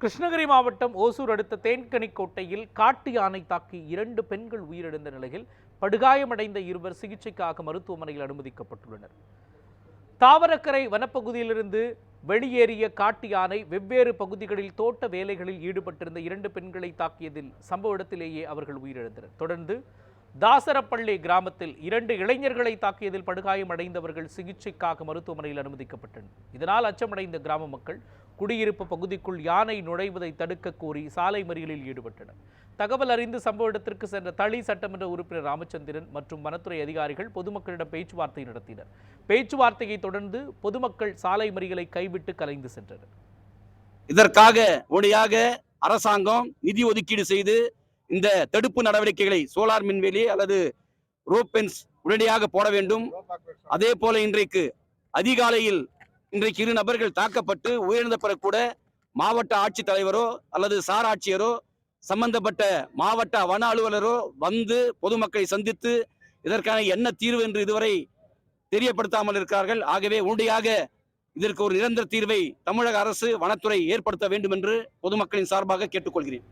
கிருஷ்ணகிரி மாவட்டம் ஓசூர் அடுத்த தேன்கனிக்கோட்டையில் காட்டு யானை தாக்கி 2 பெண்கள் உயிரிழந்த நிலையில் படுகாயமடைந்த இருவர் சிகிச்சைக்காக மருத்துவமனையில் அனுமதிக்கப்பட்டுள்ளனர். தாவரக்கரை வனப்பகுதியிலிருந்து வெளியேறிய காட்டு யானை வெவ்வேறு பகுதிகளில் தோட்ட வேலைகளில் ஈடுபட்டிருந்த 2 பெண்களை தாக்கியதில் சம்பவ இடத்திலேயே அவர்கள் உயிரிழந்தனர். தொடர்ந்து தாசரப்பள்ளி கிராமத்தில் 2 இளைஞர்களை தாக்கியதில் படுகாயமடைந்தவர்கள் சிகிச்சைக்காக மருத்துவமனையில் அனுமதிக்கப்பட்டனர். இதனால் அச்சமடைந்த கிராம மக்கள் குடியிருப்பு பகுதிக்குள் யானை நுழைவதை தடுக்க கோரி சாலை மறியலில் ஈடுபட்டனர். தகவல் அறிந்து சம்பவ இடத்திற்கு சென்ற தளி சட்டமன்ற உறுப்பினர் ராமச்சந்திரன் மற்றும் வனத்துறை அதிகாரிகள் பொதுமக்களிடம் பேச்சுவார்த்தை நடத்தினர். பேச்சுவார்த்தையை தொடர்ந்து பொதுமக்கள் சாலை மறியலை கைவிட்டு கலைந்து சென்றனர். இதற்காக உடனடியாக அரசாங்கம் நிதி ஒதுக்கீடு செய்து இந்த தடுப்பு நடவடிக்கைகளை சோலார் மின்வேலி அல்லது ரோப்பென்ஸ் உடனடியாக போட வேண்டும். அதே போல இன்றைக்கு அதிகாலையில் 2 நபர்கள் தாக்கப்பட்டு உயிரிழந்த பிறகு கூட மாவட்ட ஆட்சித்தலைவரோ அல்லது சார் ஆட்சியரோ சம்பந்தப்பட்ட மாவட்ட வன அலுவலரோ வந்து பொதுமக்களை சந்தித்து இதற்கான என்ன தீர்வு என்று இதுவரை தெரியப்படுத்தாமல் இருக்கிறார்கள். ஆகவே உடனடியாக இதற்கு ஒரு நிரந்தர தீர்வை தமிழக அரசு வனத்துறை ஏற்படுத்த வேண்டும் என்று பொதுமக்களின் சார்பாக கேட்டுக்கொள்கிறேன்.